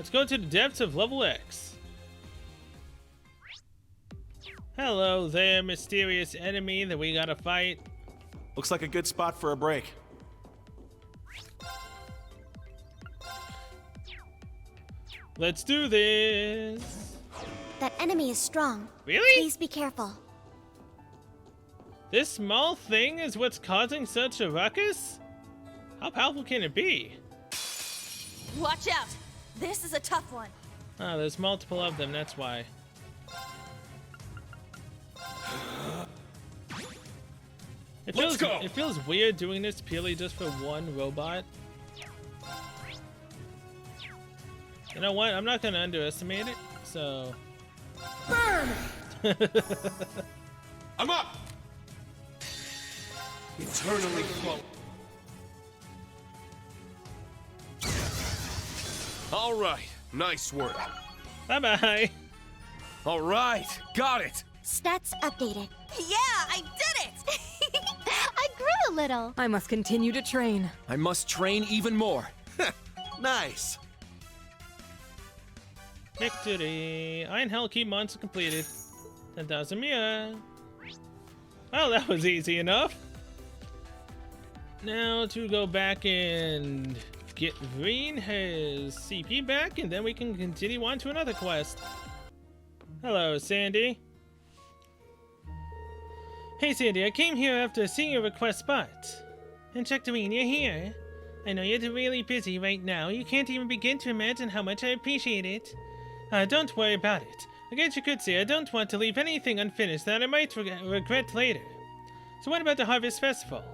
Let's go to the depths of level X. Hello there, mysterious enemy that we gotta fight. Looks like a good spot for a break. Let's do this. That enemy is strong. Really? Please be careful. This small thing is what's causing such a ruckus? How powerful can it be? Watch out! This is a tough one. Ah, there's multiple of them, that's why. It feels weird doing this purely just for one robot. You know what? I'm not gonna underestimate it, so... Burn! I'm up! Eternally float. All right, nice work. Bye-bye. All right, got it. Stats updated. Yeah, I did it! I grew a little. I must continue to train. I must train even more. Nice. Victory! Iron Hell Key monster completed. 10,000 Mia. Well, that was easy enough. Now to go back and get Green his CP back, and then we can continue on to another quest. Hello, Sandy. Hey, Sandy, I came here after seeing your request spot. And Chuckterine, you're here. I know you're really busy right now. You can't even begin to imagine how much I appreciate it. Don't worry about it. I guess you could say I don't want to leave anything unfinished that I might regret later. So what about the Harvest Festival?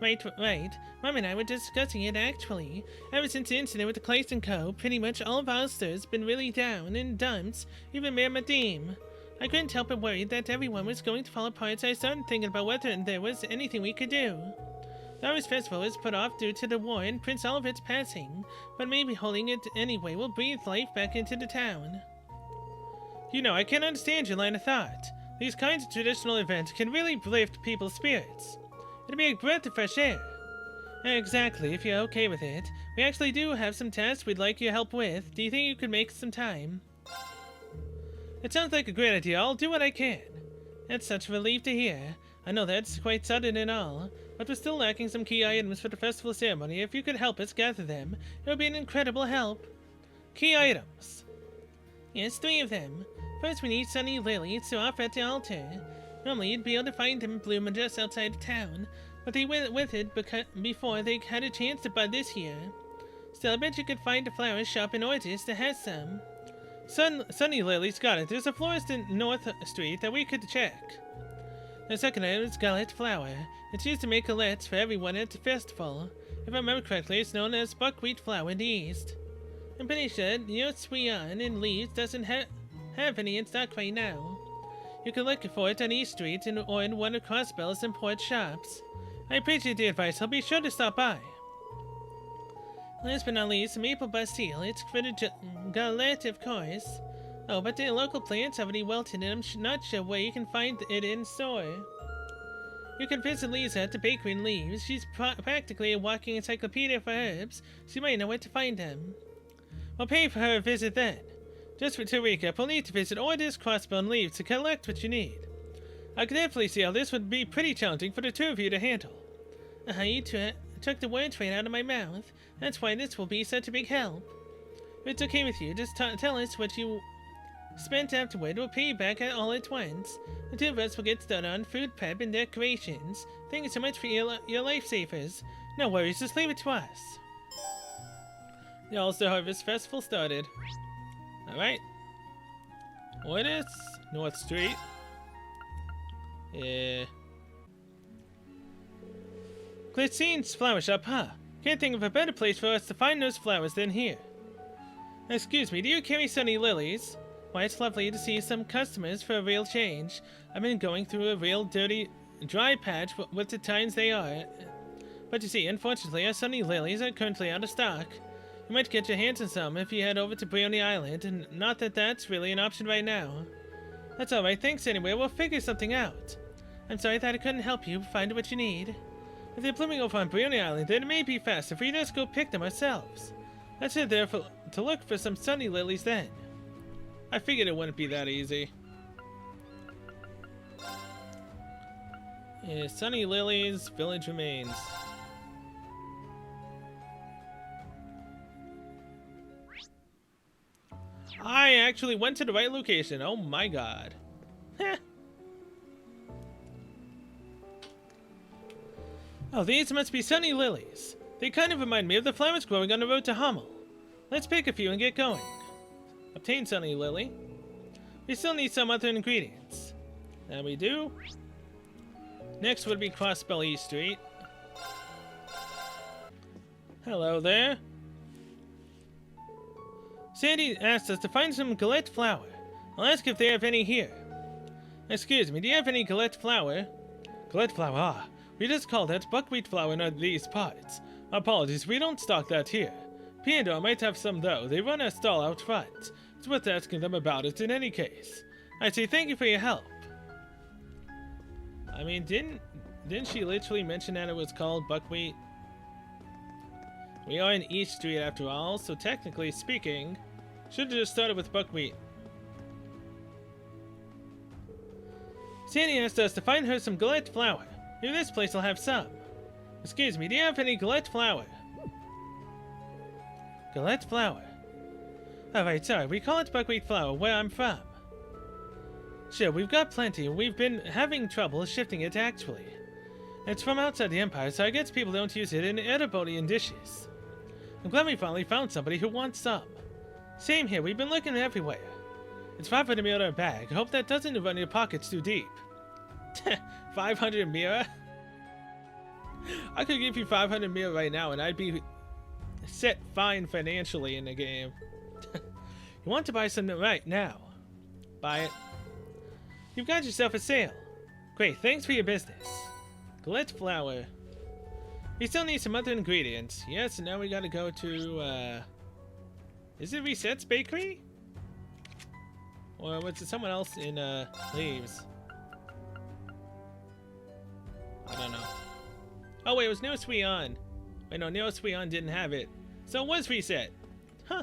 Right. Mom and I were discussing it actually. Ever since the incident with the Clayton Co., pretty much all of Alster's been really down in dumps, even Mayor Madim. I couldn't help but worry that everyone was going to fall apart, so I started thinking about whether there was anything we could do. The Harvest Festival was put off due to the war and Prince Oliver's passing, but maybe holding it anyway will breathe life back into the town. You know, I can understand your line of thought. These kinds of traditional events can really lift people's spirits. It'd be a breath of fresh air. Exactly, if you're okay with it. We actually do have some tasks we'd like your help with. Do you think you could make some time? It sounds like a great idea. I'll do what I can. That's such a relief to hear. I know that's quite sudden and all, but we're still lacking some key items for the festival ceremony. If you could help us gather them, it would be an incredible help. Key items. Yes, 3 of them. First, we need Sunny Lilies to offer at the altar. Normally, you'd be able to find them bloom just outside of town, but they went with it before they had a chance to bud this year. Still, I bet you could find a flower shop in Ortis that has some. Sunny Lilies, got it. There's a florist in North Street that we could check. The second item is Galette Flour. It's used to make galettes for everyone at the festival. If I remember correctly, it's known as buckwheat flour in the East. I'm pretty sure your Sweon in Leeds doesn't have any in stock right now. You can look for it on East Street or in one of Crossbell's import shops. I appreciate the advice. I'll be sure to stop by. Last but not least, Maple Bastille. It's for the galette, of course. Oh, but the local plants already wilted and I'm not sure where you can find it in store. You can visit Lisa at the bakery in Leaves. She's practically a walking encyclopedia for herbs, so you might know where to find them. I'll pay for her visit then. Just to recap, we'll need to visit Orders, Crossbell, and Leaves to collect what you need. I can definitely see how this would be pretty challenging for the 2 of you to handle. You took the words right out of my mouth. That's why this will be such a big help. If it's okay with you, just tell us what you spent afterward. We'll pay you back all at once. The 2 of us will get started on food prep and decorations. Thank you so much for your lifesavers. No worries, just leave it to us. The Alster Harvest Festival started. Alright. What is North Street? Yeah. Glitzine's flower shop, huh? Can't think of a better place for us to find those flowers than here. Excuse me, do you carry Sunny Lilies? Why, it's lovely to see some customers for a real change. I've been going through a real dirty, dry patch with the times they are. But you see, unfortunately, our Sunny Lilies are currently out of stock. You might get your hands on some if you head over to Briony Island, and not that that's really an option right now. That's alright, thanks anyway, we'll figure something out. I'm sorry that I couldn't help you find what you need. If they're blooming over on Briony Island, then it may be faster if we just go pick them ourselves. Let's head there to look for some sunny lilies then. I figured it wouldn't be that easy. Yeah, sunny lilies, village remains. I actually went to the right location. Oh my god. Heh. Oh, these must be sunny lilies. They kind of remind me of the flowers growing on the road to Hummel. Let's pick a few and get going. Obtain sunny lily. We still need some other ingredients. That we do. Next would be Crossbelly Street. Hello there. Sandy asked us to find some galette flour. I'll ask if they have any here. Excuse me, do you have any galette flour? Galette flour, ah. We just call that buckwheat flour in these parts. Apologies, we don't stock that here. Piandor might have some though. They run a stall out front. It's worth asking them about it in any case. I say thank you for your help. I mean, didn't she literally mention that it was called buckwheat? We are in East Street after all, so technically speaking, should have just started with buckwheat. Sandy asked us to find her some galette flour. Maybe this place will have some. Excuse me, do you have any galette flour? Galette flour. Alright, sorry, we call it buckwheat flour where I'm from. Sure, we've got plenty, and we've been having trouble shifting it actually. It's from outside the Empire, so I guess people don't use it in Erebonian dishes. I'm glad we finally found somebody who wants some. Same here, we've been looking everywhere. It's 500 mira a bag. Hope that doesn't run your pockets too deep. 500 mira? I could give you 500 mira right now and I'd be set fine financially in the game. You want to buy something right now? Buy it. You've got yourself a sale. Great, thanks for your business. Galette flour. We still need some other ingredients. Yes, and now we gotta go to, is it Reset's Bakery? Or was it someone else in, Leaves? I don't know. Oh wait, it was Neo Suion. Wait, no, Neo Suion didn't have it. So it was Reset. Huh.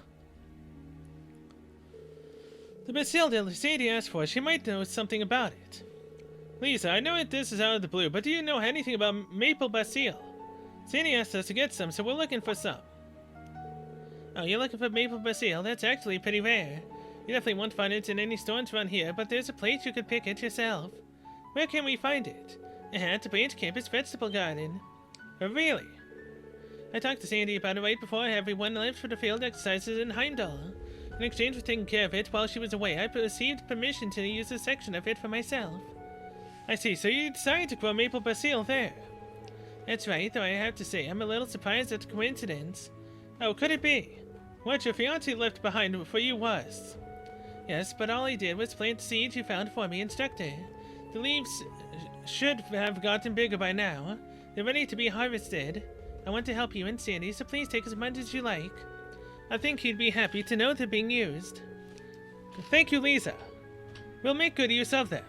The Bastille that Sadie asked for, she might know something about it. Lisa, I know this is out of the blue, but do you know anything about Maple Bastille? Sadie asked us to get some, so we're looking for some. Oh, you're looking for Maple Bastille? That's actually pretty rare. You definitely won't find it in any stores around here, but there's a place you could pick it yourself. Where can we find it? At the Branch Campus Vegetable Garden. Oh, really? I talked to Sandy about it right before everyone left for the field exercises in Heimdall. In exchange for taking care of it while she was away, I received permission to use a section of it for myself. I see, so you decided to grow Maple Bastille there. That's right, though I have to say, I'm a little surprised at the coincidence. Oh, could it be? What your fiancé left behind for you was? Yes, but all he did was plant the seeds you found for me, instructor. The leaves should have gotten bigger by now. They're ready to be harvested. I want to help you and Sandy, so please take as much as you like. I think you'd be happy to know they're being used. Thank you, Lisa. We'll make good use of them.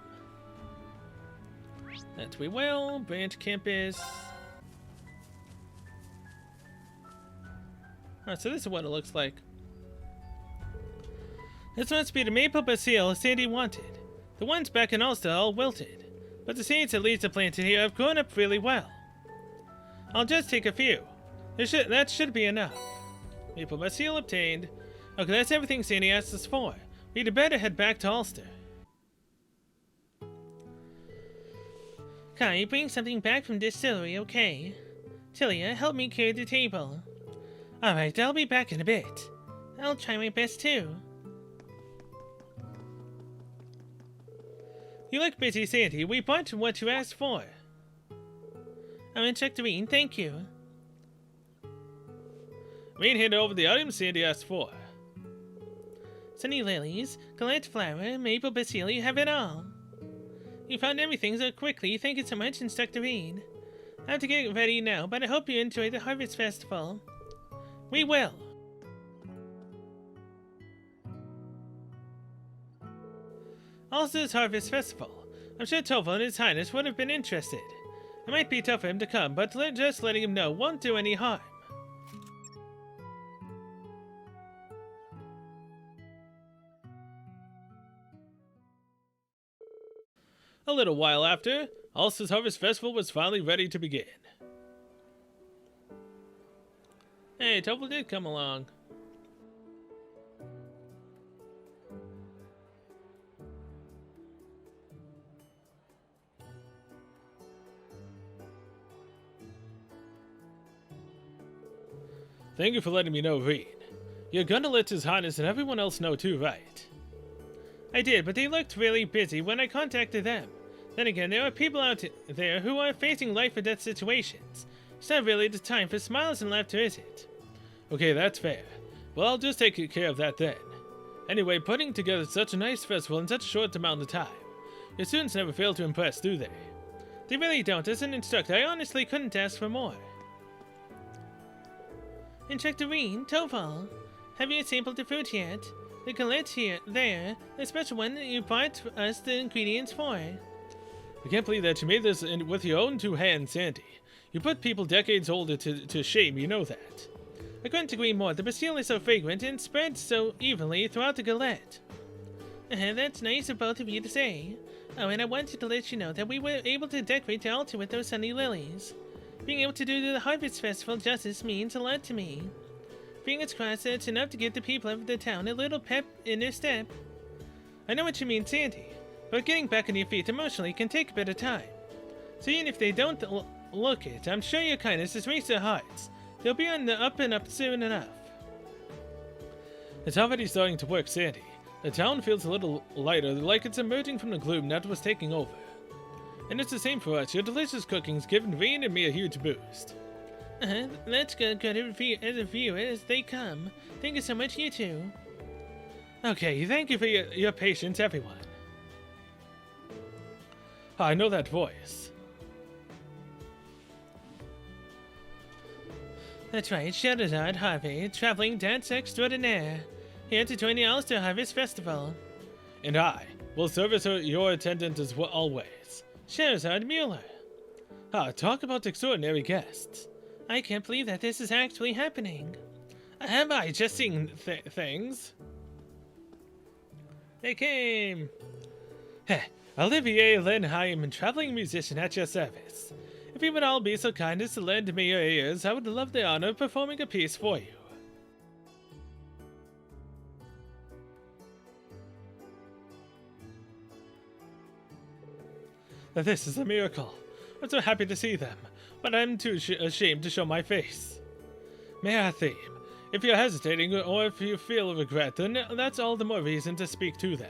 That we will. Branch Campus. Oh, so this is what it looks like. This must be the Maple Bastille Sandy wanted. The ones back in Alster all wilted, but the seeds that Lisa planted here have grown up really well. I'll just take a few. That should be enough. Maple Bastille obtained. Okay, that's everything Sandy asked us for. We'd better head back to Alster. Kai, bring something back from distillery, okay? Tilia, help me carry the table. Alright, I'll be back in a bit. I'll try my best too. You look busy, Sandy. We bought what you asked for. I'm in Check-to-Rean, thank you. Rean handed over the items Sandy asked for. Sunny lilies, galette flour, maple bastille, you have it all. You found everything so quickly, thank you so much, Instructor Rean. I have to get ready now, but I hope you enjoy the Harvest Festival. We will. Alster's Harvest Festival. I'm sure Tova and His Highness would have been interested. It might be tough for him to come, but just letting him know won't do any harm. A little while after, Alster's Harvest Festival was finally ready to begin. Hey, Topal did come along. Thank you for letting me know, Reed. You're gonna let His Highness and everyone else know too, right? I did, but they looked really busy when I contacted them. Then again, there are people out there who are facing life or death situations. It's not really the time for smiles and laughter, is it? Okay, that's fair. Well, I'll just take care of that then. Anyway, putting together such a nice festival in such a short amount of time. Your students never fail to impress, do they? They really don't. As an instructor, I honestly couldn't ask for more. Instructor Reen, Topal, have you sampled the fruit yet? The galette here, there, the special one that you brought us the ingredients for. I can't believe that you made this with your own two hands, Sandy. You put people decades older to shame, you know that. I couldn't agree more. The bastille is so fragrant and spreads so evenly throughout the galette. That's nice of both of you to say. Oh, and I wanted to let you know that we were able to decorate the altar with those sunny lilies. Being able to do the Harvest Festival justice means a lot to me. Fingers crossed that it's enough to give the people of the town a little pep in their step. I know what you mean, Sandy, but getting back on your feet emotionally can take a bit of time. So even if they don't look it, I'm sure your kindness has raised their hearts. They'll be on the up and up soon enough. It's already starting to work, Sandy. The town feels a little lighter, like it's emerging from the gloom that was taking over. And it's the same for us. Your delicious cooking's given Reen and me a huge boost. That's good as a viewer as they come. Thank you so much, you two. Okay, thank you for your patience, everyone. I know that voice. That's right, Sherazade Harvey, traveling dance extraordinaire, here to join the Alster Harvest Festival. And I will serve as your attendant as always, Sherazade Mueller. Talk about extraordinary guests. I can't believe that this is actually happening. Have I just seen things? They came. Olivier Lenheim, traveling musician at your service. If you would all be so kind as to lend me your ears, I would love the honor of performing a piece for you. This is a miracle. I'm so happy to see them, but I'm too ashamed to show my face. May I theme? If you're hesitating or if you feel regret, then that's all the more reason to speak to them.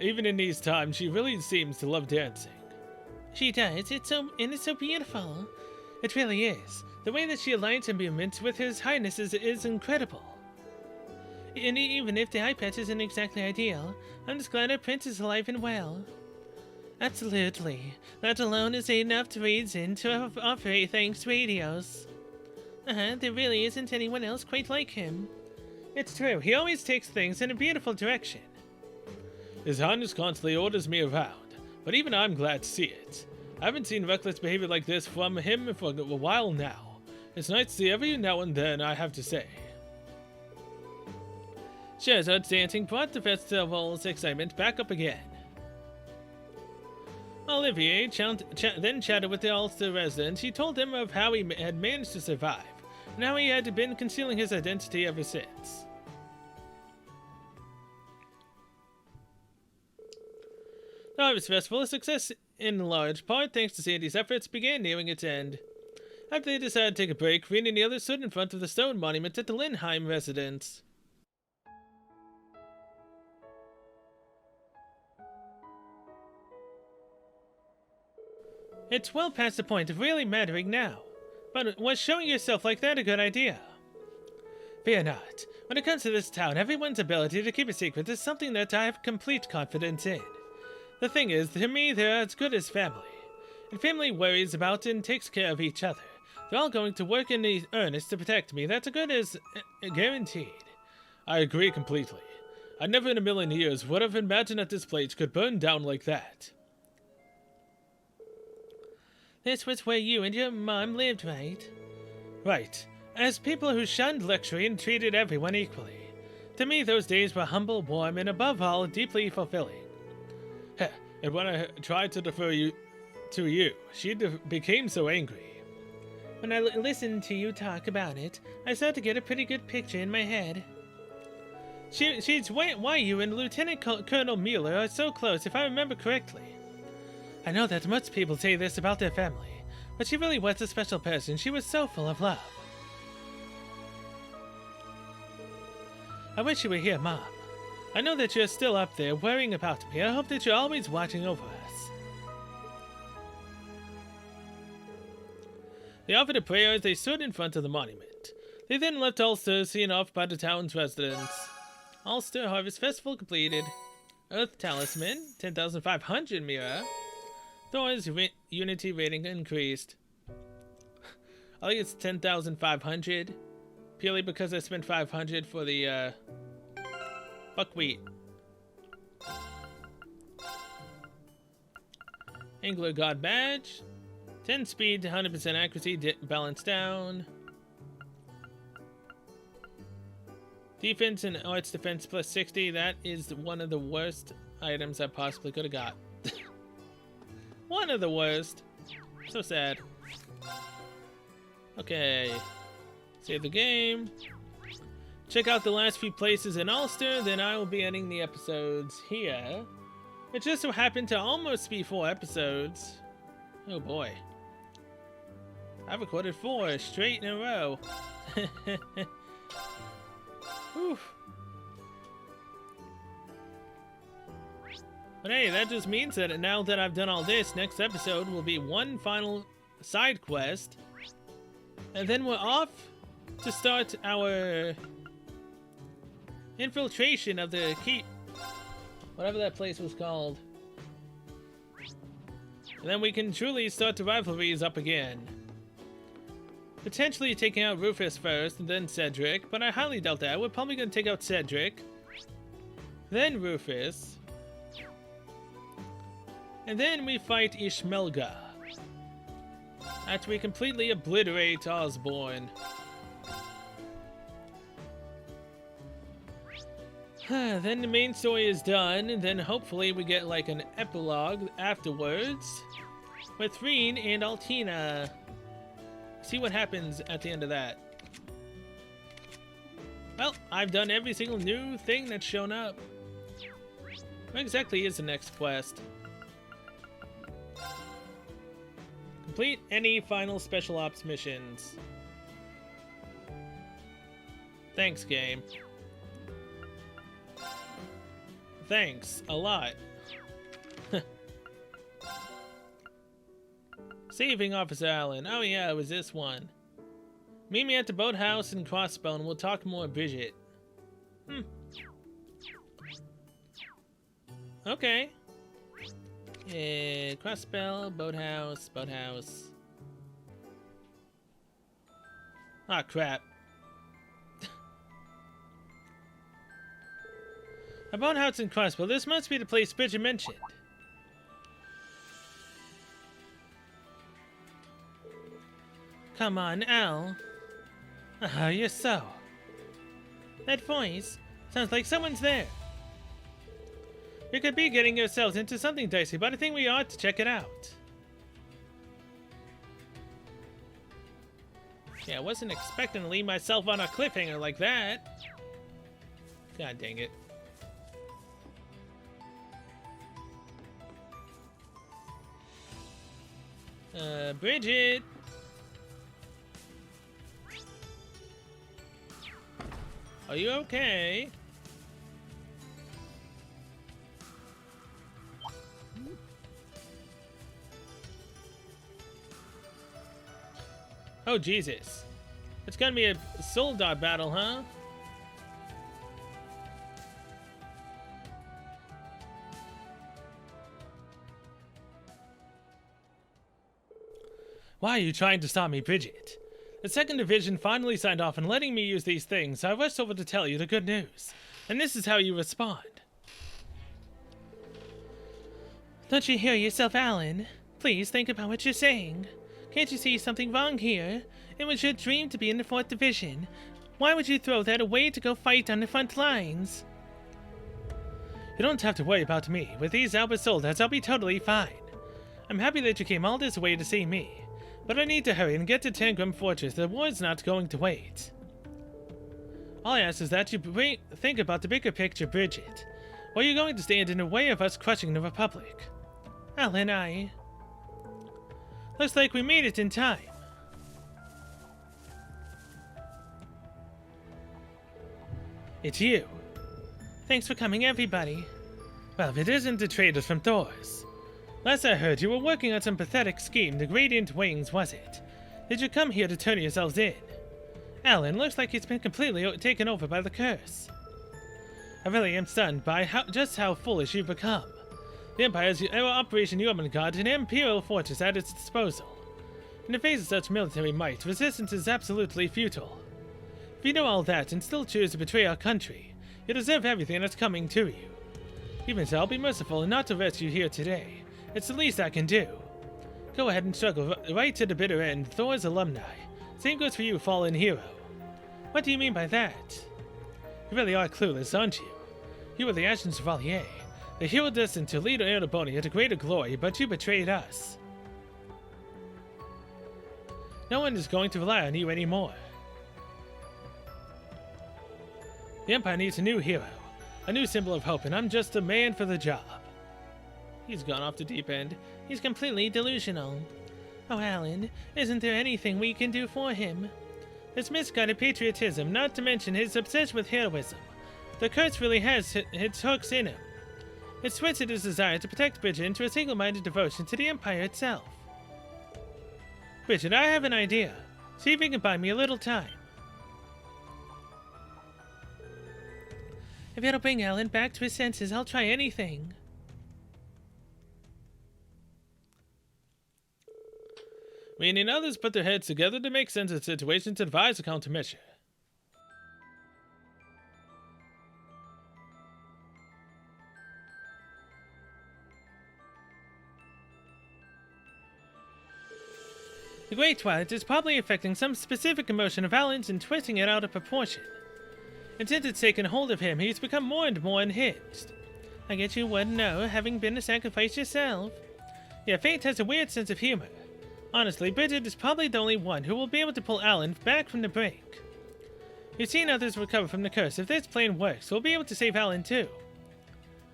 Even in these times, she really seems to love dancing. She does. It's so beautiful. It really is. The way that she aligns movements with His Highness is incredible. And even if the eye patch isn't exactly ideal, I'm just glad our prince is alive and well. Absolutely. That alone is enough reason to offer thanks to Adios. There really isn't anyone else quite like him. It's true, he always takes things in a beautiful direction. His Highness constantly orders me around, but even I'm glad to see it. I haven't seen reckless behavior like this from him for a while now. It's nice to see every now and then, I have to say. Sherazade's dancing brought the festival's excitement back up again. Olivier then chatted with the Alster resident. He told him of how he had managed to survive, and how he had been concealing his identity ever since. The Harvest Festival, a success in large part thanks to Sandy's efforts, began nearing its end. After they decided to take a break, Reen and the others stood in front of the stone monument at the Lindheim residence. It's well past the point of really mattering now. But was showing yourself like that a good idea? Fear not. When it comes to this town, everyone's ability to keep a secret is something that I have complete confidence in. The thing is, to me, they're as good as family. And family worries about and takes care of each other. They're all going to work in earnest to protect me. That's as good as guaranteed. I agree completely. I never in a million years would have imagined that this place could burn down like that. This was where you and your mom lived, right? Right. As people who shunned luxury and treated everyone equally. To me, those days were humble, warm, and above all, deeply fulfilling. And when I tried to defer you to you, she became so angry. When I listened to you talk about it, I started to get a pretty good picture in my head. She's why you and Lieutenant Colonel Mueller are so close, if I remember correctly. I know that most people say this about their family, but she really was a special person. She was so full of love. I wish you were here, Mom. I know that you're still up there worrying about me. I hope that you're always watching over us. They offered a prayer as they stood in front of the monument. They then left Alster, seen off by the town's residents. Alster Harvest Festival completed. Earth Talisman, 10,500 Mira. Thor's Unity rating increased. I think it's 10,500. Purely because I spent 500 for the, buckwheat. Angler God Badge. 10 speed, 100% accuracy, balance down. Defense and arts defense plus 60. That is one of the worst items I possibly could have got. One of the worst. So sad. Okay. Save the game. Check out the last few places in Alster, then I will be ending the episodes here. It just so happened to almost be 4 episodes. Oh boy. I've recorded 4 straight in a row. Whew. But hey, that just means that now that I've done all this, next episode will be one final side quest. And then we're off to start our infiltration of the keep. Whatever that place was called. And then we can truly start the rivalries up again. Potentially taking out Rufus first, and then Cedric, but I highly doubt that. We're probably going to take out Cedric, then Rufus, and then we fight Ishmelga, after we completely obliterate Osborne. Then the main story is done, and then hopefully we get like an epilogue afterwards, with Reen and Altina. See what happens at the end of that. Well, I've done every single new thing that's shown up. What exactly is the next quest? Complete any final special ops missions. Thanks, game. Thanks a lot. Saving Officer Allen. Oh yeah, it was this one. Meet me at the boathouse in Crossbow and we'll talk more, Bridget. Okay. Crossbow, boathouse. Ah, crap. A boathouse in Crossbow. This must be the place Bridget mentioned. Come on, Al. You're so. That voice sounds like someone's there. We could be getting ourselves into something dicey, but I think we ought to check it out. Yeah, I wasn't expecting to leave myself on a cliffhanger like that. God dang it. Bridget! Are you okay? Oh, Jesus. It's gonna be a Soldar battle, huh? Why are you trying to stop me, Bridget? The 2nd Division finally signed off on letting me use these things, so I rushed over to tell you the good news. And this is how you respond. Don't you hear yourself, Alan? Please think about what you're saying. Can't you see something wrong here? It was your dream to be in the 4th Division. Why would you throw that away to go fight on the front lines? You don't have to worry about me. With these Albert soldiers, I'll be totally fine. I'm happy that you came all this way to see me, but I need to hurry and get to Tangram Fortress. The war's not going to wait. All I ask is that you think about the bigger picture, Bridget. Or you're going to stand in the way of us crushing the Republic. Alan, looks like we made it in time. It's you. Thanks for coming, everybody. Well, if it isn't the traders from Thor's. Last I heard, you were working on some pathetic scheme, the Gradient Wings, was it? Did you come here to turn yourselves in? Alan, looks like it's been completely taken over by the curse. I really am stunned by just how foolish you've become. The Empire's Operation Jormungand, an Imperial fortress at its disposal. In the face of such military might, resistance is absolutely futile. If you know all that and still choose to betray our country, you deserve everything that's coming to you. Even so, I'll be merciful and not arrest you here today. It's the least I can do. Go ahead and struggle right to the bitter end, Thor's alumni. Same goes for you, fallen hero. What do you mean by that? You really are clueless, aren't you? You were the Ashen Chevalier, the hero destined to lead Erebonia to greater glory, but you betrayed us. No one is going to rely on you anymore. The Empire needs a new hero, a new symbol of hope, and I'm just the man for the job. He's gone off the deep end. He's completely delusional. Oh, Alan, isn't there anything we can do for him? His misguided patriotism, not to mention his obsession with heroism. The curse really has its hooks in him. It's twisted his desire to protect Bridget into a single-minded devotion to the Empire itself. Bridget, I have an idea. See if you can buy me a little time. If it'll bring Alan back to his senses, I'll try anything. We need others put their heads together to make sense of the situation to devise a countermeasure. The Great Twilight is probably affecting some specific emotion of Alan's and twisting it out of proportion. And since it's taken hold of him, he's become more and more unhinged. I guess you wouldn't know, having been a sacrifice yourself. Yeah, fate has a weird sense of humor. Honestly, Bridget is probably the only one who will be able to pull Alan back from the brink. You've seen others recover from the curse. If this plan works, we'll be able to save Alan too.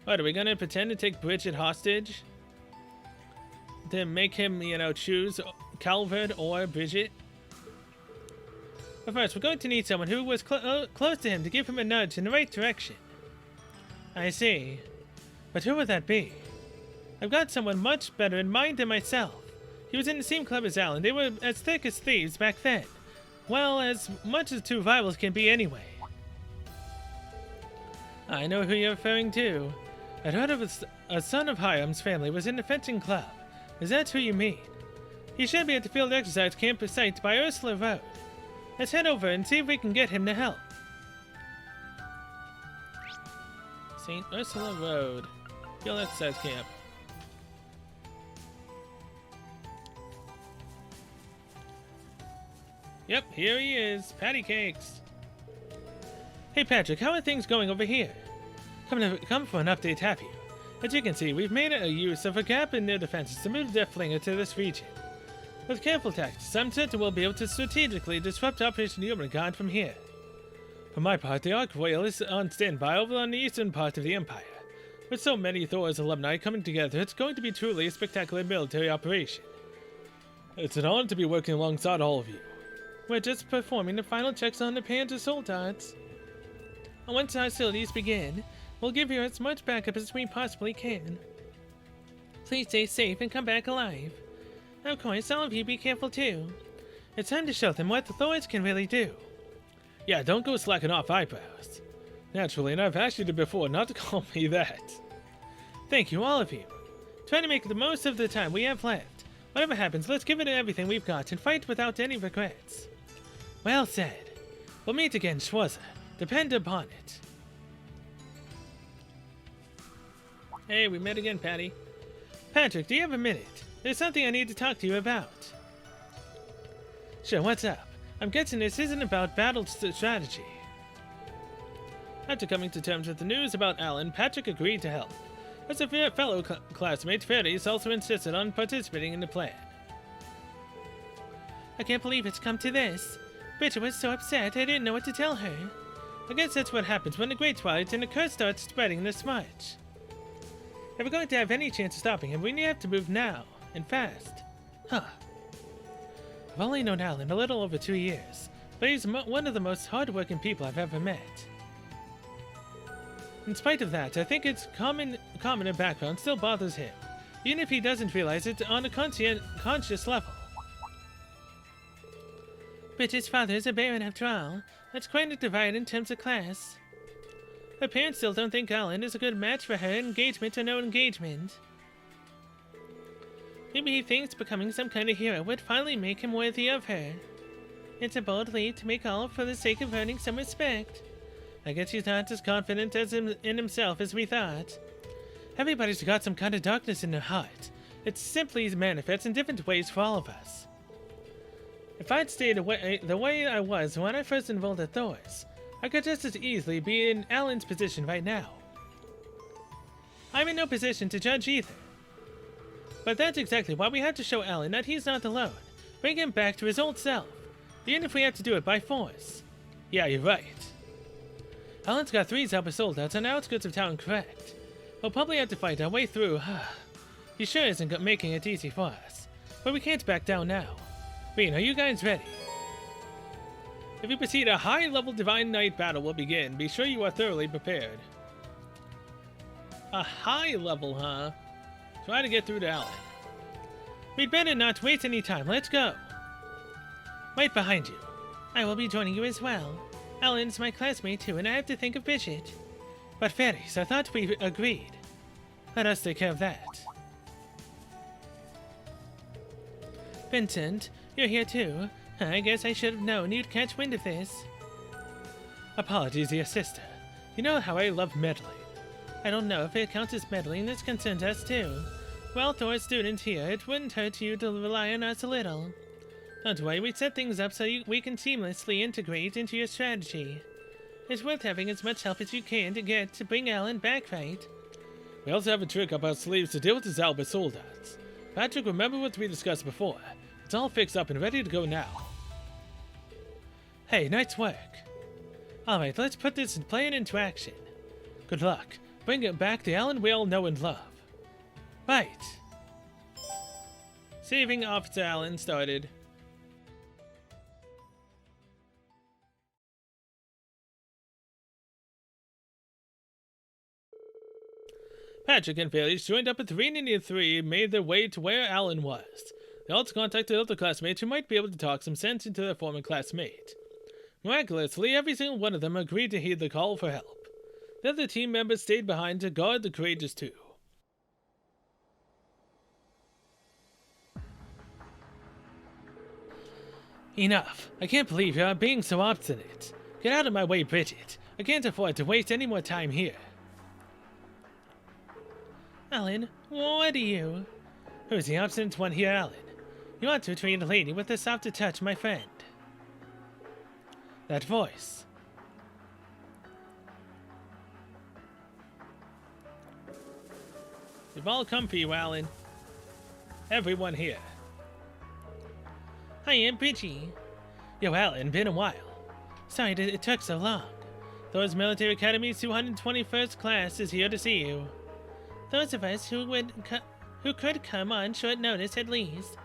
What, are we gonna pretend to take Bridget hostage? To make him, choose Calvert or Bridget? But first, we're going to need someone who was close to him to give him a nudge in the right direction. I see. But who would that be? I've got someone much better in mind than myself. He was in the same club as Alan. They were as thick as thieves back then. Well, as much as two rivals can be anyway. I know who you're referring to. I'd heard of a son of Hiram's family was in the fencing club. Is that who you mean? He should be at the field exercise camp site by Ursula Road. Let's head over and see if we can get him to help. St. Ursula Road. Field exercise camp. Yep, here he is. Patty cakes. Hey Patrick, how are things going over here? Come for an update, have you? As you can see, we've made a use of a gap in their defenses to move Deathlinger to this region. With careful tactics, I'm certain we'll be able to strategically disrupt Operation Jormungand from here. For my part, the Ark Royal is on standby over on the eastern part of the Empire. With so many Thor's alumni coming together, it's going to be truly a spectacular military operation. It's an honor to be working alongside all of you. We're just performing the final checks on the Panzer soldiers. And once our facilities begin, we'll give you as much backup as we possibly can. Please stay safe and come back alive. Of course, all of you be careful too. It's time to show them what the Thors can really do. Yeah, don't go slacking off eyebrows. Naturally, and I've asked you before not to call me that. Thank you, all of you. Try to make the most of the time we have left. Whatever happens, let's give it everything we've got and fight without any regrets. Well said. We'll meet again, Schwarzer. Depend upon it. Hey, we met again, Patty. Patrick, do you have a minute? There's something I need to talk to you about. Sure, what's up? I'm guessing this isn't about battle strategy. After coming to terms with the news about Alan, Patrick agreed to help. As a fellow classmate, Fairies also insisted on participating in the plan. I can't believe it's come to this. Bridget was so upset I didn't know what to tell her. I guess that's what happens when the Great Twilight and the curse starts spreading this much. If we're going to have any chance of stopping him, we have to move now, and fast. Huh. I've only known Alan a little over 2 years, but he's one of the most hard-working people I've ever met. In spite of that, I think its common background still bothers him, even if he doesn't realize it on a conscious level. Bridget's father is a baron after all. That's quite a divide in terms of class. Her parents still don't think Alan is a good match for her, engagement or no engagement. Maybe he thinks becoming some kind of hero would finally make him worthy of her. It's a bold leap to make all for the sake of earning some respect. I guess he's not as confident in himself as we thought. Everybody's got some kind of darkness in their heart. It simply manifests in different ways for all of us. If I'd stayed the way I was when I first enrolled at Thor's, I could just as easily be in Alan's position right now. I'm in no position to judge either. But that's exactly why we have to show Alan that he's not alone. Bring him back to his old self, even if we have to do it by force. Yeah, you're right. Alan's got 3 Zelda soldiers on the outskirts of town, correct? We'll probably have to fight our way through. He sure isn't making it easy for us. But we can't back down now. Bean, are you guys ready? If you proceed, a high-level Divine Knight battle will begin. Be sure you are thoroughly prepared. A high level, huh? Try to get through to Alan. We'd better not waste any time. Let's go. Right behind you. I will be joining you as well. Alan's my classmate too, and I have to think of Bridget. But Fairies, I thought we agreed. Let us take care of that. Vincent, you're here too. I guess I should have known you'd catch wind of this. Apologies, dear sister. You know how I love meddling. I don't know if it counts as meddling. This concerns us too. Well, Thor's student here, it wouldn't hurt you to rely on us a little. Don't worry, we set things up so we can seamlessly integrate into your strategy. It's worth having as much help as you can to bring Alan back, right? We also have a trick up our sleeves to deal with the Zalba soldiers. Patrick, remember what we discussed before. It's all fixed up and ready to go now. Hey, nice work. Alright, let's put this plan into action. Good luck. Bring it back the Alan we all know and love. Right. Saving Officer Alan started. Patrick and Fairies joined up at 393 and made their way to where Alan was. They also contacted other classmates who might be able to talk some sense into their former classmate. Miraculously, every single one of them agreed to heed the call for help. The other team members stayed behind to guard the courageous two. Enough. I can't believe you're being so obstinate. Get out of my way, Bridget. I can't afford to waste any more time here. Alan, what are you? Who's the obstinate one here, Alan? You ought to treat a lady with a softer touch, my friend. That voice. We've all come for you, Alan. Everyone here. Hi, Aunt Bridgie. Yo, Alan, been a while. Sorry it took so long. Thor's Military Academy's 221st class is here to see you. Those of us who could come on short notice at least.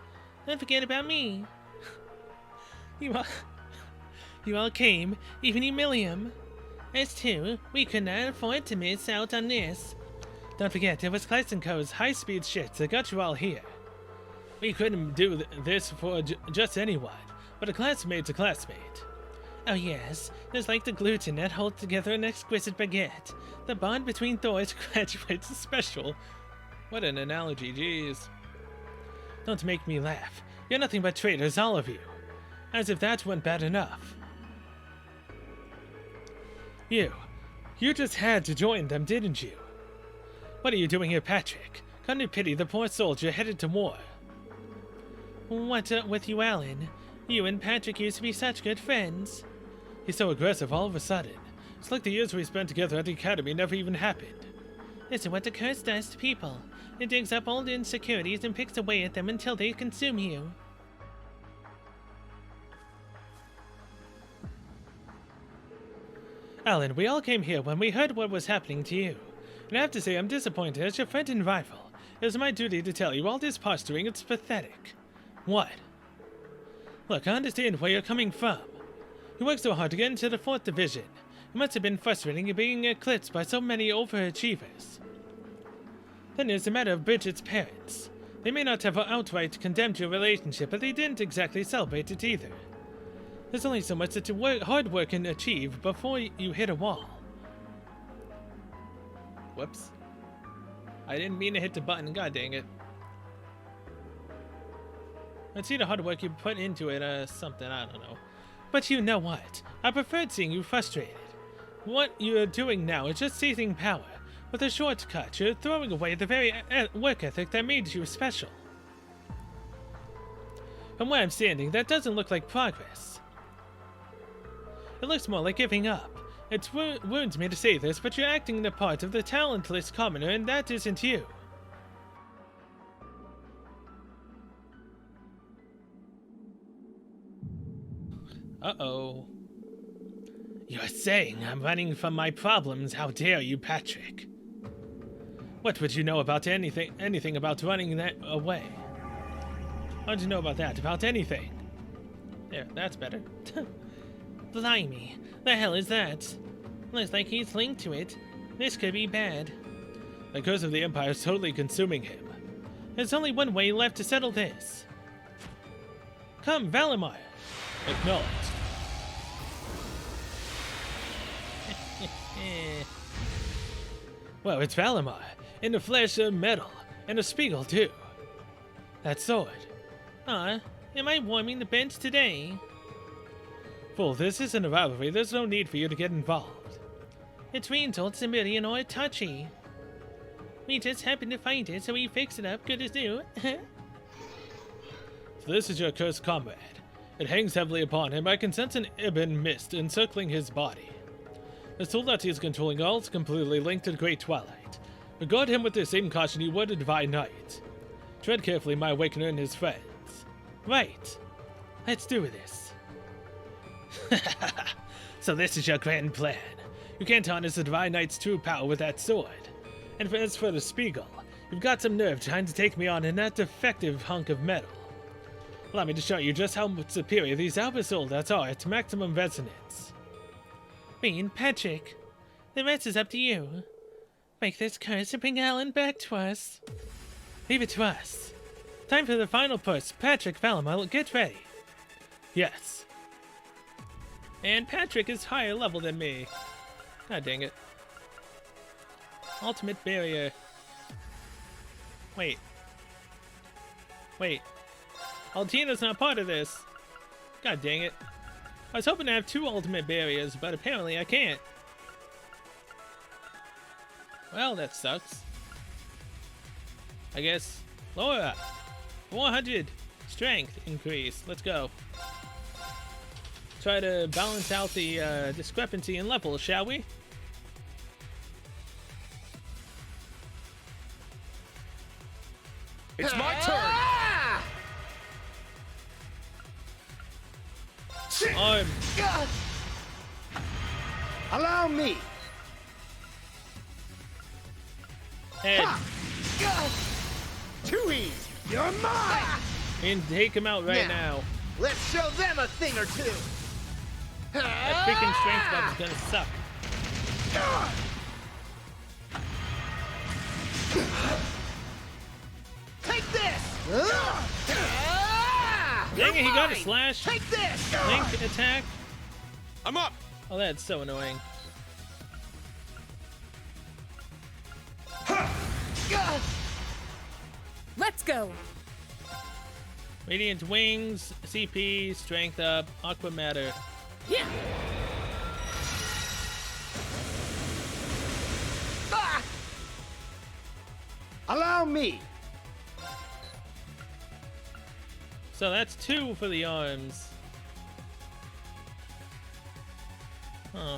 Don't forget about me. You all came, even you, Milliam. Us too, we could not afford to miss out on this. Don't forget, it was Class & Co.'s high-speed shit that got you all here. We couldn't do this for just anyone, but a classmate's a classmate. Oh yes, there's like the gluten that holds together an exquisite baguette. The bond between Thor's graduates is special. What an analogy, jeez. Don't make me laugh. You're nothing but traitors, all of you. As if that weren't bad enough. You just had to join them, didn't you? What are you doing here, Patrick? Come to pity the poor soldier headed to war. What's up with you, Alan? You and Patrick used to be such good friends. He's so aggressive all of a sudden. It's like the years we spent together at the academy never even happened. This is what the curse does to people. It digs up old insecurities and picks away at them until they consume you. Alan, we all came here when we heard what was happening to you. And I have to say I'm disappointed as your friend and rival. It was my duty to tell you all this posturing, it's pathetic. What? Look, I understand where you're coming from. You worked so hard to get into the 4th Division. It must have been frustrating being eclipsed by so many overachievers. Then there's the matter of Bridget's parents. They may not have outright condemned your relationship, but they didn't exactly celebrate it either. There's only so much that hard work can achieve before you hit a wall. Whoops. I didn't mean to hit the button, god dang it. I'd see the hard work you put into it, something, I don't know. But you know what? I preferred seeing you frustrated. What you're doing now is just seizing power. With a shortcut, you're throwing away the very work ethic that made you special. From where I'm standing, that doesn't look like progress. It looks more like giving up. It wounds me to say this, but you're acting the part of the talentless commoner, and that isn't you. Uh-oh. You're saying I'm running from my problems. How dare you, Patrick? What would you know about anything about running that away? How'd you know about that? About anything? There, that's better. Blimey, the hell is that? Looks like he's linked to it. This could be bad. The curse of the Empire is totally consuming him. There's only one way left to settle this. Come, Valimar. Acknowledged. Well, it's Valimar. In the flesh of metal. And a spiegel, too. That sword. Am I warming the bench today? Fool, this isn't a rivalry. There's no need for you to get involved. It's Reinsold's a million or touchy. We just happened to find it, so we fixed it up good as new. So this is your cursed comrade. It hangs heavily upon him. I can sense an ebon mist encircling his body. The soul that he is controlling all is completely linked to the Great Twilight. Regard him with the same caution you would a divine knight. Tread carefully, my awakener and his friends. Right. Let's do this. So this is your grand plan. You can't harness the divine knight's true power with that sword. And as for the spiegel, you've got some nerve trying to take me on in that defective hunk of metal. Allow me to show you just how superior these Alpha Soldats are at maximum resonance. Me and Patrick. The rest is up to you. Break this curse and bring Alan back to us. Leave it to us. Time for the final push. Patrick, Valimar, get ready. Yes. And Patrick is higher level than me. God dang it. Ultimate barrier. Wait. Altina's not part of this. God dang it. I was hoping to have 2 ultimate barriers, but apparently I can't. Well, that sucks. I guess lower up. 400 strength increase. Let's go. Try to balance out the discrepancy in levels, shall we? It's my turn. Arm. Allow me. Head. Too easy. You're mine. And take him out right now. Let's show them a thing or two. That freaking strength buff is gonna suck. Take this. Dang it, he got a slash. Take this. Link attack. I'm up. Oh, that's so annoying. Let's go. Radiant wings, CP, strength up, aqua matter. Yeah. Allow me. So that's 2 for the arms. Huh.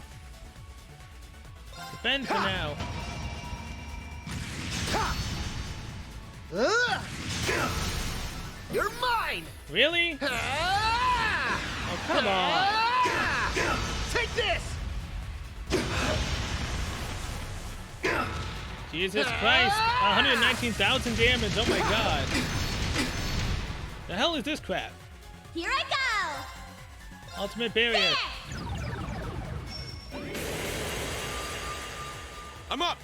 Defend for now. You're mine! Really? Oh, come on. Take this! Jesus Christ. 119,000 damage. Oh my god. The hell is this crap? Here I go! Ultimate barrier. I'm up!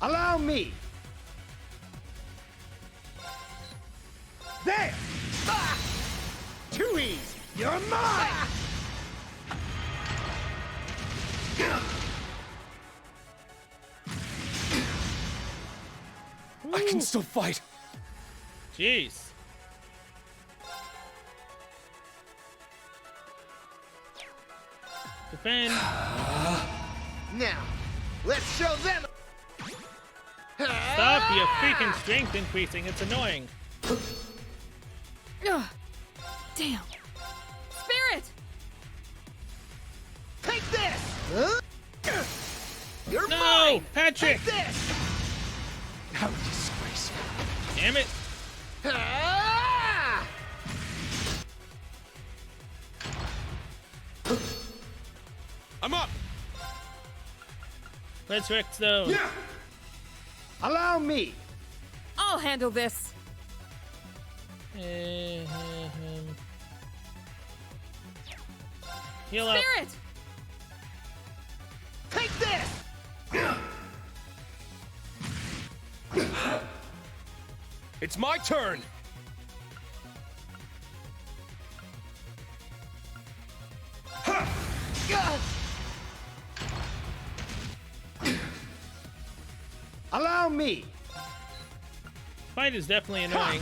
Allow me. There! Too easy. You're mine! I can still fight. Jeez. Defend. Now, let's show them. Stop your freaking strength increasing. It's annoying. Ugh. Damn. Spirit! Take this! You're No! mine! Patrick! Take this! How disgraceful. Damn it. Ah! I'm up! Let's wreck those. Allow me. I'll handle this. Heal up. Spirit! Take this! It's my turn! Allow me. Fight is definitely annoying.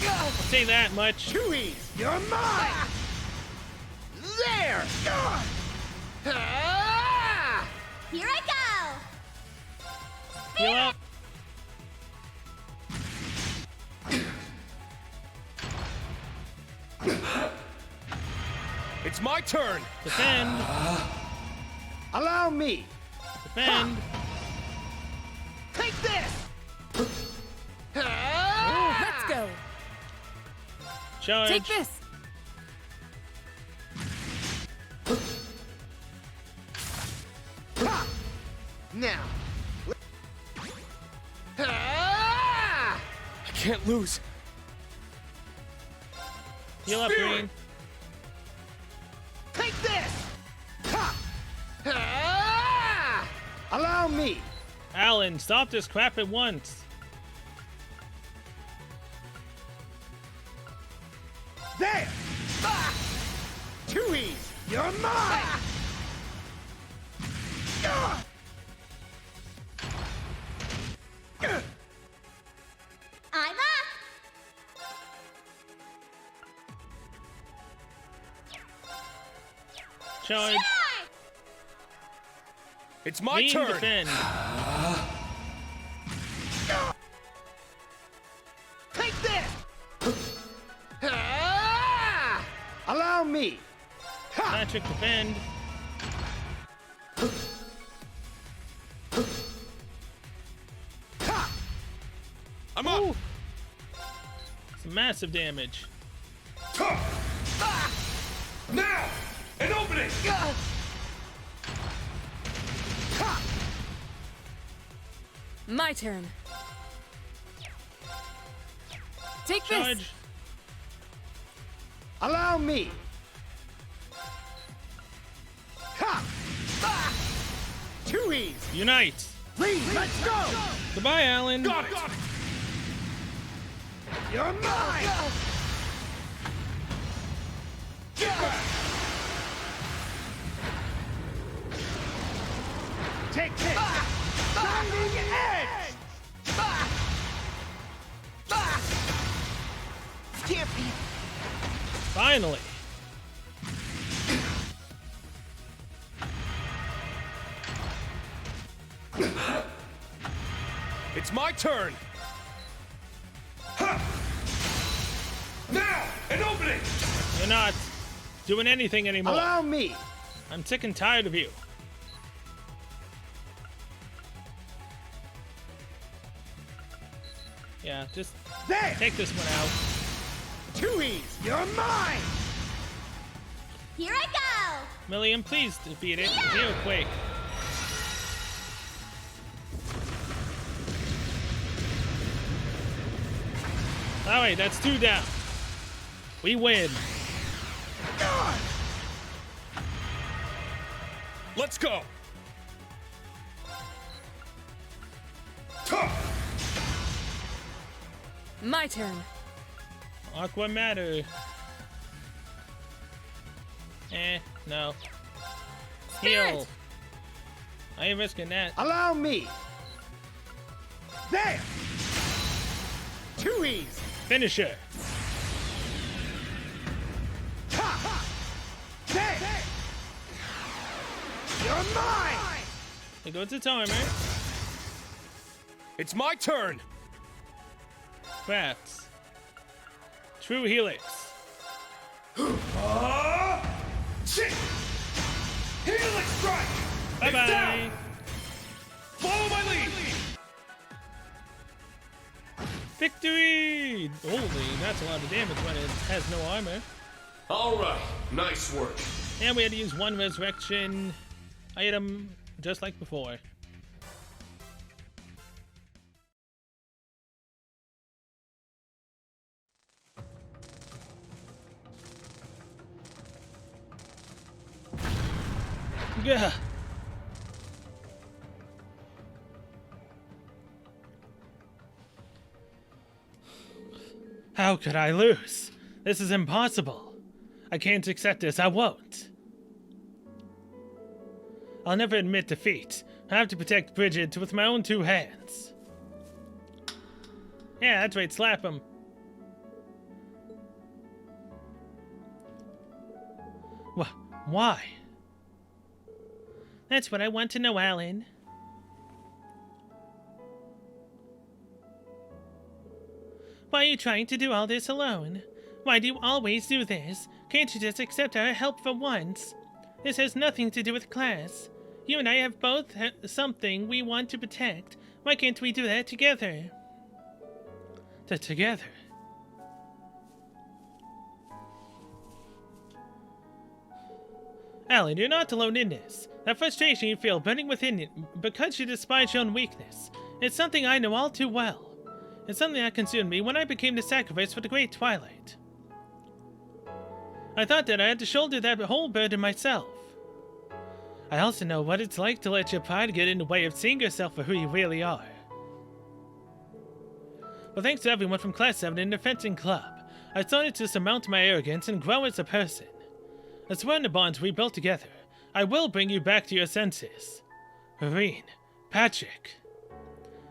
I'll say that much. Too easy. You're mine. There. Ah! Here I go! Heal up. It's my turn! Defend. Allow me. Defend. Take this. Let's go! Charge. Take this! Now. Ah! I can't lose. Heal up, Green. Take this. Ah! Allow me. Alan, stop this crap at once. There. Ah! Too easy. You're mine. Ah! I'm up! Charge. It's my Green, turn! defend. Take this. Ah! Allow me. Patrick, defend. I'm up! Ooh. Some massive damage. Now! An opening! My turn. Take this! Charge. Allow me. Ha! Ah! Too easy. Unite. Please, let's go. Goodbye, Alan. Got it! You're mine. Take this. Shining edge. Champion. Finally. It's my turn! Now! An opening! You're not doing anything anymore. Allow me. I'm sick and tired of you. Yeah, just There. take this one out. Too easy. You're mine. Here I go! Million, please defeat it real quick. Alright, that's 2 down. We win. Let's go! My turn. Aqua matter. No. Heal. I ain't risking that. Allow me. There. Too easy. Finisher. Ha. There. You're mine. There goes its armor. It's my turn! Crafts. True Helix. Shit! Helix strike! Bye It's bye. down! Follow my lead! Victory! Holy, that's a lot of damage when it has no armor. Alright, nice work. And we had to use 1 resurrection item just like before. Gah. How could I lose? This is impossible. I can't accept this. I won't. I'll never admit defeat. I have to protect Bridget with my own 2 hands. Yeah, that's right. Slap him. Why? That's what I want to know, Alan. Why are you trying to do all this alone? Why do you always do this? Can't you just accept our help for once? This has nothing to do with class. You and I have both something we want to protect. Why can't we do that together? Together? Alan, you're not alone in this. That frustration you feel burning within you because you despise your own weakness. It's something I know all too well. It's something that consumed me when I became the sacrifice for the Great Twilight. I thought that I had to shoulder that whole burden myself. I also know what it's like to let your pride get in the way of seeing yourself for who you really are. But thanks to everyone from Class 7 in the fencing club, I started to surmount my arrogance and grow as a person. I swear in the bonds we built together, I will bring you back to your senses. Irene, Patrick.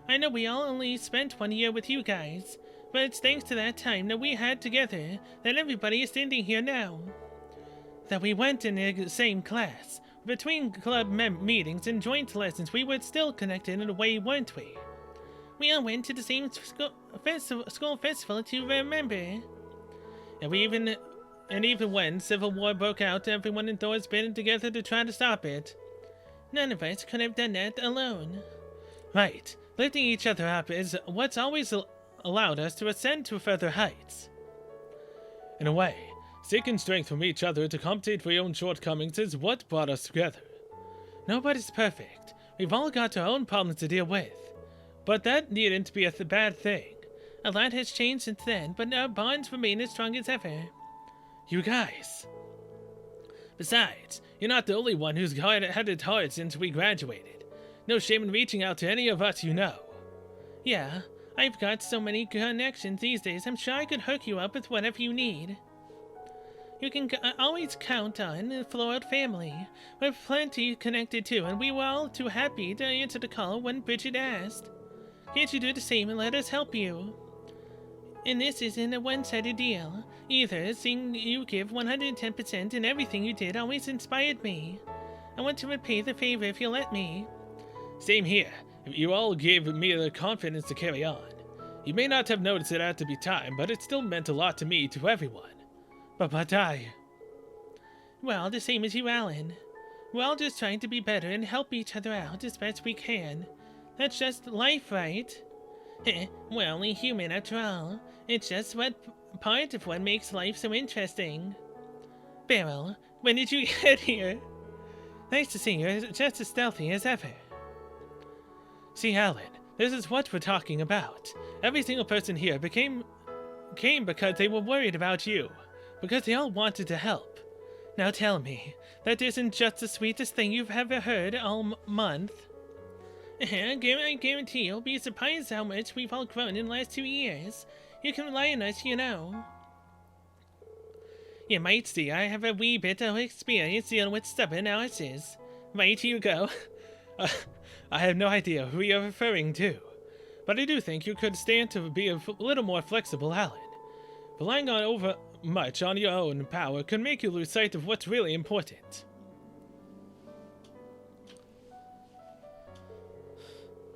I know we all only spent 1 year with you guys, but it's thanks to that time that we had together that everybody is standing here now. That we went in the same class. Between club meetings and joint lessons, we were still connected in a way, weren't we? We all went to the same school festival, to remember. And even when Civil War broke out, everyone indoors banded together to try to stop it. None of us could have done that alone. Right, lifting each other up is what's always allowed us to ascend to further heights. In a way, seeking strength from each other to compensate for your own shortcomings is what brought us together. Nobody's perfect. We've all got our own problems to deal with. But that needn't be a bad thing. A lot has changed since then, but our bonds remain as strong as ever. You guys. Besides, you're not the only one who's had it hard since we graduated. No shame in reaching out to any of us you know. Yeah, I've got so many connections these days, I'm sure I could hook you up with whatever you need. You can always count on the Floyd family. We're plenty connected too, and we were all too happy to answer the call when Bridget asked. Can't you do the same and let us help you? And this isn't a one-sided deal. Either, seeing you give 110% in everything you did always inspired me. I want to repay the favor if you'll let me. Same here. You all gave me the confidence to carry on. You may not have noticed it at the time, but it still meant a lot to me, to everyone. But I... Well, the same as you, Alan. We're all just trying to be better and help each other out as best we can. That's just life, right? We're only human after all. It's just part of what makes life so interesting. Beryl, when did you get here? Nice to see you, just as stealthy as ever. See, Alan, this is what we're talking about. Every single person here came because they were worried about you. Because they all wanted to help. Now tell me, that isn't just the sweetest thing you've ever heard all month. I guarantee you'll be surprised how much we've all grown in the last 2 years. You can rely on us, you know. You might see I have a wee bit of experience dealing with stubborn horses. Right, Hugo? I have no idea who you're referring to. But I do think you could stand to be a little more flexible, Alan. Relying on much on your own power could make you lose sight of what's really important.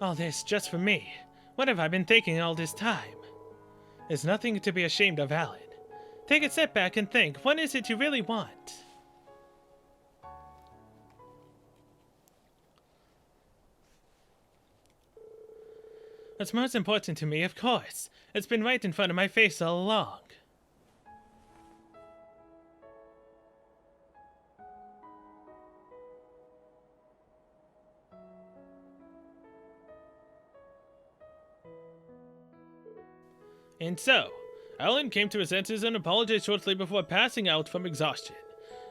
All this just for me. What have I been thinking all this time? There's nothing to be ashamed of, Alan. Take a step back and think, what is it you really want? What's most important to me, of course. It's been right in front of my face all along. And so, Alan came to his senses and apologized shortly before passing out from exhaustion.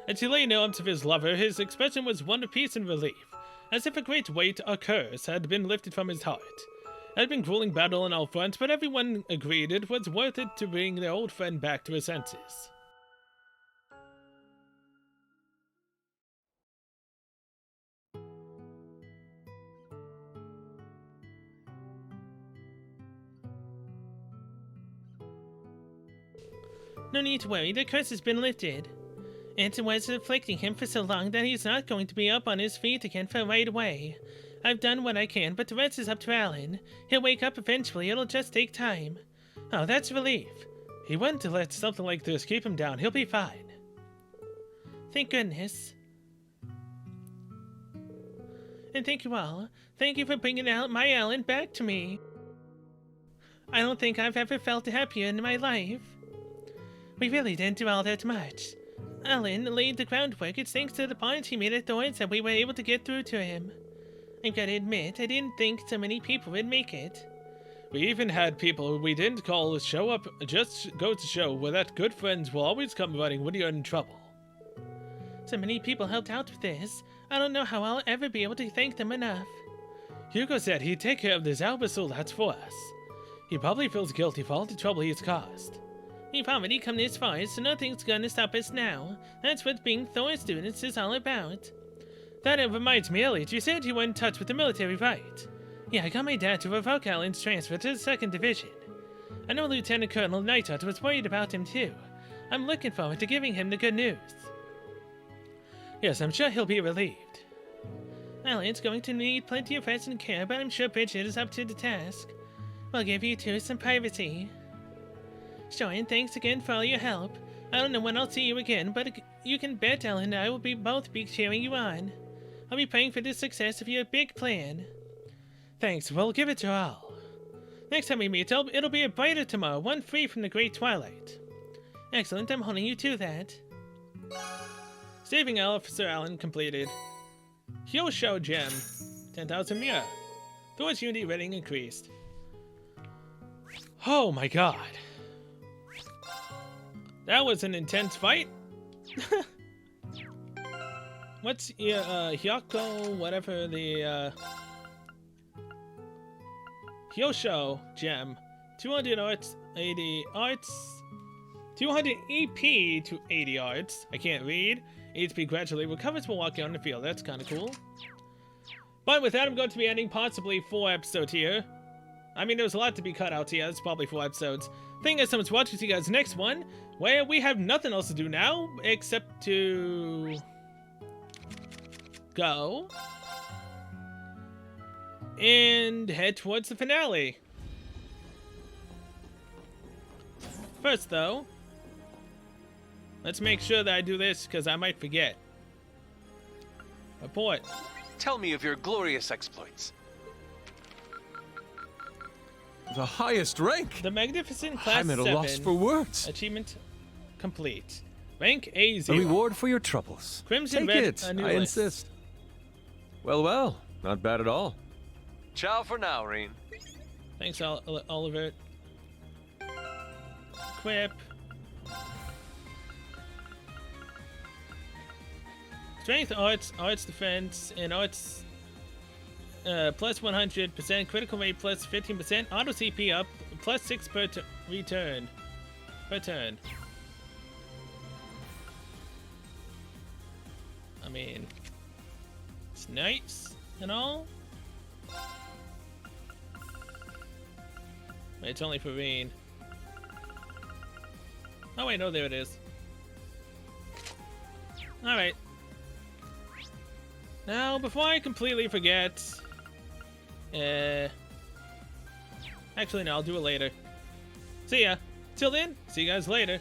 As he lay in the arms of his lover, his expression was one of peace and relief, as if a great weight or curse had been lifted from his heart. It had been grueling battle on all fronts, but everyone agreed it was worth it to bring their old friend back to his senses. No need to worry, the curse has been lifted. It was afflicting him for so long that he's not going to be up on his feet again for right away. I've done what I can, but the rest is up to Alan. He'll wake up eventually, it'll just take time. Oh, that's a relief. He wouldn't let something like this keep him down, he'll be fine. Thank goodness. And thank you all. Thank you for bringing my Alan back to me. I don't think I've ever felt happier in my life. We really didn't do all that much. Alan laid the groundwork. It's thanks to the bonds he made at Thorns that we were able to get through to him. I've got to admit, I didn't think so many people would make it. We even had people we didn't call show up. Just goes to show where that good friends will always come running when you're in trouble. So many people helped out with this. I don't know how I'll ever be able to thank them enough. Hugo said he'd take care of this Alster that's for us. He probably feels guilty for all the trouble he's caused. We've already come this far, so nothing's gonna stop us now. That's what being Thor students is all about. That reminds me, Elliot, you said you were in touch with the military, right? Yeah, I got my dad to revoke Alan's transfer to the 2nd Division. I know Lieutenant Colonel Nighthawk was worried about him too. I'm looking forward to giving him the good news. Yes, I'm sure he'll be relieved. Alan's going to need plenty of rest and care, but I'm sure Bridget is up to the task. We'll give you two some privacy. Sure, and thanks again for all your help. I don't know when I'll see you again, but you can bet Ellen and I will both be cheering you on. I'll be praying for the success of your big plan. Thanks, we'll give it your all. Next time we meet, it'll be a brighter tomorrow, one free from the great twilight. Excellent, I'm holding you to that. Saving Officer Allen completed. Hyosho Gem, 10,000 Mira. Thor's Unity rating increased. Oh my god. That was an intense fight. What's Hyoko, whatever the Hyosho Gem. 200 arts, 80 arts. 200 EP to 80 arts. I can't read. HP gradually recovers while walking on the field. That's kind of cool. But with that, I'm going to be ending possibly 4 episodes here. I mean, there's a lot to be cut out here. It's probably 4 episodes. Thank you guys so much for watching. See you guys next one, where we have nothing else to do now except to go and head towards the finale. First, though, let's make sure that I do this, because I might forget. Report. Tell me of your glorious exploits. The highest rank. The Magnificent Class I'm at a 7. loss for words. Achievement complete. Rank A0. A reward for your troubles. Crimson Take Red, it. a new I list. insist. Well, not bad at all. Ciao for now, Reen. Thanks, Oliver. Equip. Strength, arts defense, and arts plus 100%, critical rate plus 15%, auto CP up plus 6 per turn. I mean, it's nice and all. Wait, it's only for Reen. Oh wait, no, there it is. Alright. Now, before I completely forget... Actually, no, I'll do it later. See ya. Till then, see you guys later.